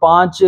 5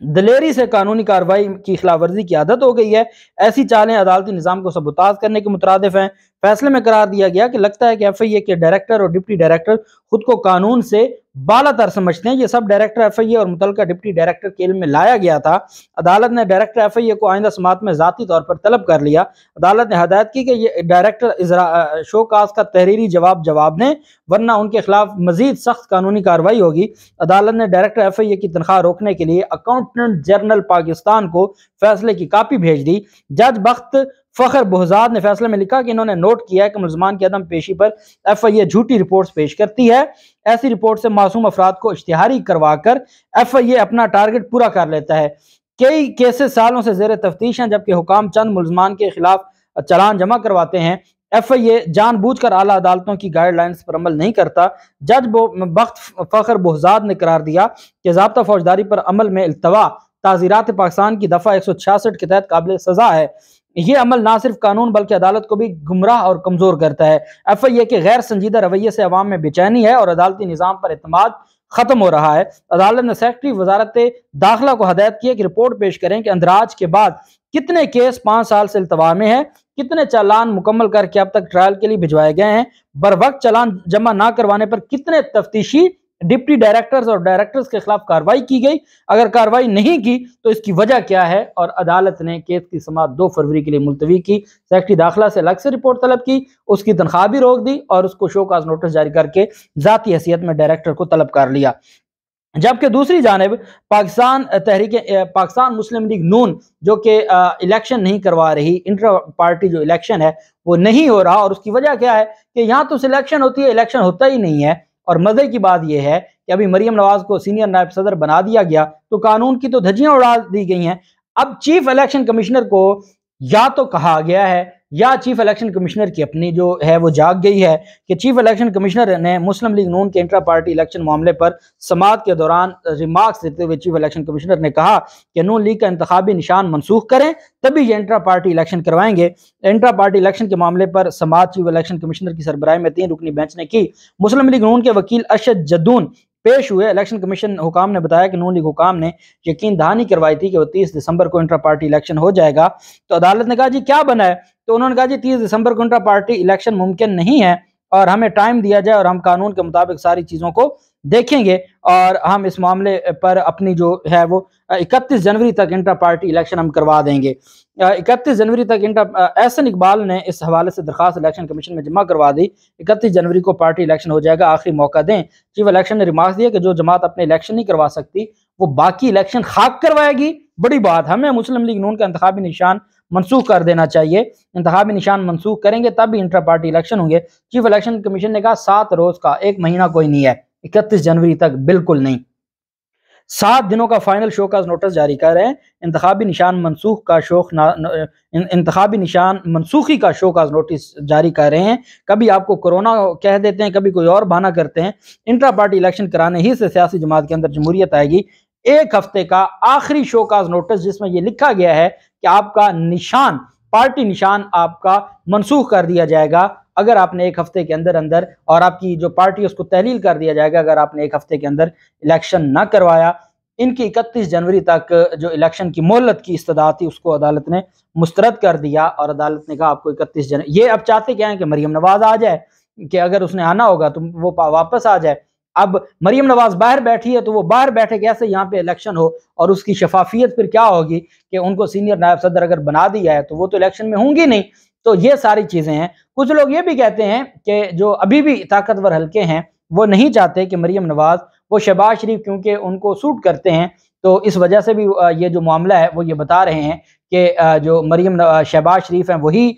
دلیری سے قانونی کارروائی کی خلاف ورزی کی عادت ہو گئی ہے۔ ایسی چالیں عدالتی نظام کو سبوتاژ کرنے کے مترادف ہیں۔ فیصلے میں قرار دیا گیا کہ لگتا ہے کہ ایف آئی اے کے ڈائریکٹر اور ڈپٹی ڈائریکٹر خود کو قانون سے بالا تر سمجھتے ہیں۔ یہ سب ڈائریکٹر ایف آئی اے اور متعلقہ ڈپٹی ڈائریکٹر کے علم میں لایا گیا تھا۔ عدالت نے ڈائریکٹر ایف آئی اے کو آئندہ سماعت میں ذاتی طور پر طلب کر لیا۔ عدالت نے ہدایت کی کہ یہ ڈائریکٹر شو کاز کا تحریری جواب دیں، ورنہ ان کے خلاف مزید سخت قانونی کارروائی ہوگی۔ عدالت نے ڈائریکٹر ایف آئی اے کی تنخواہ روکنے کے لیے اکاؤنٹنٹ جنرل پاکستان کو فیصلے کی کاپی بھیج دی۔ جج بخت فخر بہزاد نے فیصلے میں لکھا کہ انہوں نے نوٹ کیا ہے کہ ملزمان کی عدم پیشی پر ایف آئی اے جھوٹی رپورٹس پیش کرتی ہے۔ ایسی رپورٹ سے معصوم افراد کو اشتہاری کروا کر ایف آئی اے اپنا ٹارگٹ پورا کر لیتا ہے۔ کئی کیسز سالوں سے زیر تفتیش ہیں، جبکہ حکام چند ملزمان کے خلاف چلان جمع کرواتے ہیں۔ ایف آئی اے جان بوجھ کر اعلیٰ عدالتوں کی گائیڈ لائنز پر عمل نہیں کرتا۔ جج بخت فخر بہزاد نے قرار دیا کہ ضابطہ فوجداری پر عمل میں التوا تعزیرات پاکستان کی دفعہ 166 کے تحت قابل سزا ہے۔ یہ عمل نہ صرف قانون بلکہ عدالت کو بھی گمراہ اور کمزور کرتا ہے۔ ایف آئی اے کے غیر سنجیدہ رویے سے عوام میں بے چینی ہے اور عدالتی نظام پر اعتماد ختم ہو رہا ہے۔ عدالت نے سیکرٹری وزارت داخلہ کو ہدایت کی ہے کہ رپورٹ پیش کریں کہ اندراج کے بعد کتنے کیس 5 سال سے التوا میں ہیں، کتنے چالان مکمل کر کے اب تک ٹرائل کے لیے بھجوائے گئے ہیں، بروقت چالان جمع نہ کروانے پر کتنے تفتیشی ڈپٹی ڈائریکٹرز اور ڈائریکٹرز کے خلاف کارروائی کی گئی، اگر کارروائی نہیں کی تو اس کی وجہ کیا ہے۔ اور عدالت نے کیس کی سماعت 2 فروری کے لیے ملتوی کی۔ سیکرٹری داخلہ سے الگ سے رپورٹ طلب کی، اس کی تنخواہ بھی روک دی اور اس کو شو کاز نوٹس جاری کر کے ذاتی حیثیت میں ڈائریکٹر کو طلب کر لیا۔ جبکہ دوسری جانب پاکستان مسلم لیگ نون جو کہ الیکشن نہیں کروا رہی، انٹر پارٹی جو الیکشن ہے وہ نہیں ہو رہا، اور اس کی وجہ کیا ہے کہ یہاں تو سلیکشن ہوتی ہے، الیکشن ہوتا ہی نہیں ہے۔ اور مزے کی بات یہ ہے کہ ابھی مریم نواز کو سینئر نائب صدر بنا دیا گیا تو قانون کی تو دھجیاں اڑا دی گئی ہیں۔ اب چیف الیکشن کمشنر کو یا تو کہا گیا ہے یا چیف الیکشن کمشنر کی اپنی جو ہے وہ جاگ گئی ہے کہ چیف الیکشن کمشنر نے مسلم لیگ نون کے انٹرا پارٹی الیکشن معاملے پر سماعت کے دوران ریمارکس دیتے ہوئے چیف الیکشن کمشنر نے کہا کہ نون لیگ کا انتخابی نشان منسوخ کریں تبھی یہ انٹرا پارٹی الیکشن کروائیں گے۔ انٹرا پارٹی الیکشن کے معاملے پر سماعت چیف الیکشن کمشنر کی سربراہی میں 3 رکنی بینچ نے کی۔ مسلم لیگ نون کے وکیل ارشد جدون پیش ہوئے۔ الیکشن کمیشن حکام نے بتایا کہ نون لیگ حکام نے یقین دہانی کروائی تھی کہ وہ 30 دسمبر کو انٹرا پارٹی الیکشن ہو جائے گا۔ تو عدالت نے کہا جی کیا بنا ہے؟ تو انہوں نے کہا جی 30 دسمبر کو انٹرا پارٹی الیکشن ممکن نہیں ہے اور ہمیں ٹائم دیا جائے اور ہم قانون کے مطابق ساری چیزوں کو دیکھیں گے اور ہم اس معاملے پر اپنی جو ہے وہ 31 جنوری تک انٹرا پارٹی الیکشن ہم کروا دیں گے۔ 31 جنوری تک احسن اقبال نے اس حوالے سے درخواست الیکشن کمیشن میں جمع کروا دی۔ 31 جنوری کو پارٹی الیکشن ہو جائے گا، آخری موقع دیں۔ چیف الیکشن نے ریمارکس دیا کہ جو جماعت اپنے الیکشن نہیں کروا سکتی وہ باقی الیکشن خاک کروائے گی۔ بڑی بات، ہمیں مسلم لیگ نون کا انتخابی نشان منسوخ کر دینا چاہیے۔ انتخابی نشان منسوخ کریں گے تب بھی انٹرا پارٹی الیکشن ہوں گے۔ چیف الیکشن کمیشن نے کہا 7 روز کا، 1 مہینہ کوئی نہیں ہے، 31 جنوری تک بالکل نہیں، 7 دنوں کا فائنل شو کاز نوٹس جاری کر رہے ہیں۔ انتخابی نشان منسوخی کا شو کاز نوٹس جاری کر رہے ہیں۔ کبھی آپ کو کورونا کہہ دیتے ہیں، کبھی کوئی اور بہانہ کرتے ہیں۔ انٹرا پارٹی الیکشن کرانے ہی سے سیاسی جماعت کے اندر جمہوریت آئے گی۔ 1 ہفتے کا آخری شو کاز نوٹس جس میں یہ لکھا گیا ہے کہ آپ کا نشان، پارٹی نشان آپ کا منسوخ کر دیا جائے گا اگر آپ نے 1 ہفتے کے اندر اور آپ کی جو پارٹی اس کو تحلیل کر دیا جائے گا اگر آپ نے 1 ہفتے کے اندر الیکشن نہ کروایا۔ ان کی 31 جنوری تک جو الیکشن کی مہلت کی استدعا تھی اس کو عدالت نے مسترد کر دیا اور عدالت نے کہا آپ کو 31 جنوری، یہ اب چاہتے کیا ہیں کہ مریم نواز آ جائے، کہ اگر اس نے آنا ہوگا تو وہ واپس آ جائے۔ اب مریم نواز باہر بیٹھی ہے تو وہ باہر بیٹھے کیسے یہاں پہ الیکشن ہو، اور اس کی شفافیت پھر کیا ہوگی کہ ان کو سینئر نائب صدر اگر بنا دیا ہے تو وہ تو الیکشن میں ہوں گی نہیں۔ تو یہ ساری چیزیں ہیں۔ کچھ لوگ یہ بھی کہتے ہیں کہ جو ابھی بھی طاقتور حلقے ہیں وہ نہیں چاہتے کہ مریم نواز، وہ شہباز شریف کیونکہ ان کو سوٹ کرتے ہیں تو اس وجہ سے بھی یہ جو معاملہ ہے وہ یہ بتا رہے ہیں کہ جو شہباز شریف ہیں وہی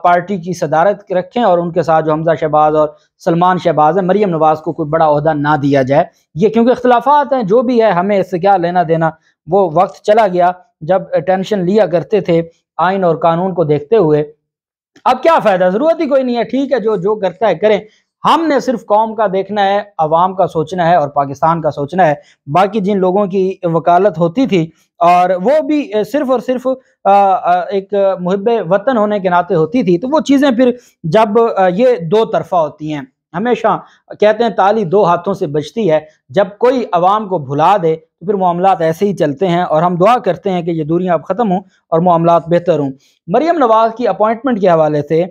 پارٹی کی صدارت رکھیں اور ان کے ساتھ جو حمزہ شہباز اور سلمان شہباز ہیں، مریم نواز کو کوئی بڑا عہدہ نہ دیا جائے۔ یہ کیونکہ اختلافات ہیں، جو بھی ہے ہمیں اس سے کیا لینا دینا، وہ وقت چلا گیا جب ٹینشن لیا کرتے تھے آئین اور قانون کو دیکھتے ہوئے۔ اب کیا فائدہ، ضرورت ہی کوئی نہیں ہے، ٹھیک ہے جو کرتا ہے کریں۔ ہم نے صرف قوم کا دیکھنا ہے، عوام کا سوچنا ہے اور پاکستان کا سوچنا ہے۔ باقی جن لوگوں کی وکالت ہوتی تھی اور وہ بھی صرف اور صرف ایک محب وطن ہونے کے ناطے ہوتی تھی، تو وہ چیزیں پھر جب یہ 2 طرفہ ہوتی ہیں، ہمیشہ کہتے ہیں تالی دو ہاتھوں سے بجتی ہے، جب کوئی عوام کو بھلا دے تو پھر معاملات ایسے ہی چلتے ہیں، اور ہم دعا کرتے ہیں کہ یہ دوریاں اب ختم ہوں اور معاملات بہتر ہوں۔ مریم نواز کی اپوائنٹمنٹ کے حوالے سے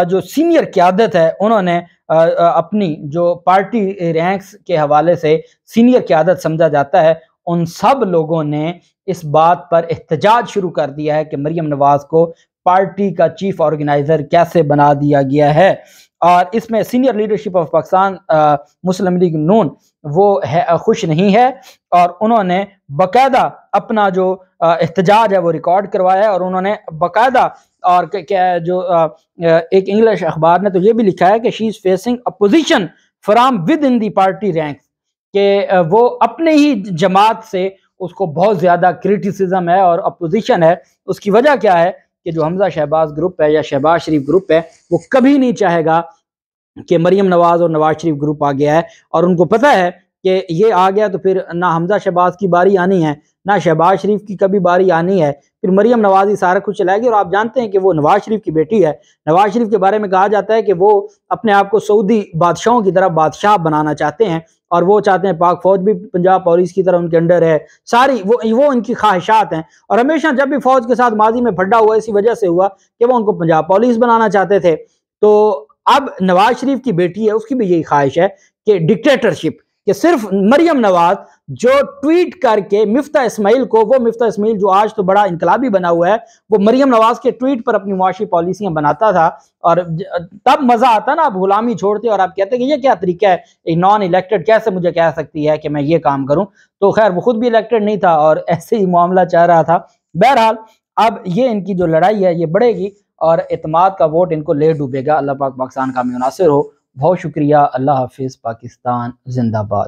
جو سینئر قیادت ہے انہوں نے اپنی جو پارٹی رینکس کے حوالے سے سینئر قیادت سمجھا جاتا ہے، ان سب لوگوں نے اس بات پر احتجاج شروع کر دیا ہے کہ مریم نواز کو پارٹی کا چیف آرگنائزر کیسے بنا دیا گیا ہے، اور اس میں senior leadership of Pakistan Muslim League Noon وہ خوش نہیں ہے، اور انہوں نے باقاعدہ اپنا جو احتجاج ہے وہ ریکارڈ کروایا ہے، اور انہوں نے باقاعدہ اور جو ایک انگلش اخبار نے تو یہ بھی لکھا ہے کہ she is facing opposition from within the party ranks, کہ وہ اپنے ہی جماعت سے اس کو بہت زیادہ کریٹیسزم ہے اور اپوزیشن ہے۔ اس کی وجہ کیا ہے کہ جو حمزہ شہباز گروپ ہے یا شہباز شریف گروپ ہے وہ کبھی نہیں چاہے گا کہ مریم نواز اور نواز شریف گروپ آ گیا ہے، اور ان کو پتہ ہے کہ یہ آ گیا تو پھر نہ حمزہ شہباز کی باری آنی ہے نہ شہباز شریف کی کبھی باری آنی ہے، پھر مریم نواز ہی سارا کچھ چلائے گی۔ اور آپ جانتے ہیں کہ وہ نواز شریف کی بیٹی ہے، نواز شریف کے بارے میں کہا جاتا ہے کہ وہ اپنے آپ کو سعودی بادشاہوں کی طرح بادشاہ بنانا چاہتے ہیں، اور وہ چاہتے ہیں پاک فوج بھی پنجاب پولیس کی طرح ان کے انڈر ہے، ساری وہ ان کی خواہشات ہیں، اور ہمیشہ جب بھی فوج کے ساتھ ماضی میں پھڈا ہوا اسی وجہ سے ہوا کہ وہ ان کو پنجاب پولیس بنانا چاہتے تھے۔ تو اب نواز شریف کی بیٹی ہے، اس کی بھی یہی خواہش ہے کہ ڈکٹیٹرشپ، کہ صرف مریم نواز جو ٹویٹ کر کے مفتاح اسماعیل کو، وہ مفتاح اسماعیل جو آج تو بڑا انقلابی بنا ہوا ہے، وہ مریم نواز کے ٹویٹ پر اپنی معاشی پالیسیاں بناتا تھا، اور تب مزہ آتا نا، آپ غلامی چھوڑتے اور آپ کہتے کہ یہ کیا طریقہ ہے، ایک نان الیکٹڈ کیسے مجھے کہہ سکتی ہے کہ میں یہ کام کروں۔ تو خیر وہ خود بھی الیکٹڈ نہیں تھا اور ایسے ہی معاملہ چاہ رہا تھا۔ بہرحال اب یہ ان کی جو لڑائی ہے یہ بڑھے گی، اور اعتماد کا ووٹ ان کو لے ڈوبے گا۔ اللہ پاک پاکستان کا مناصر ہو۔ بہت شکریہ۔ اللہ حافظ۔ پاکستان زندہ باد۔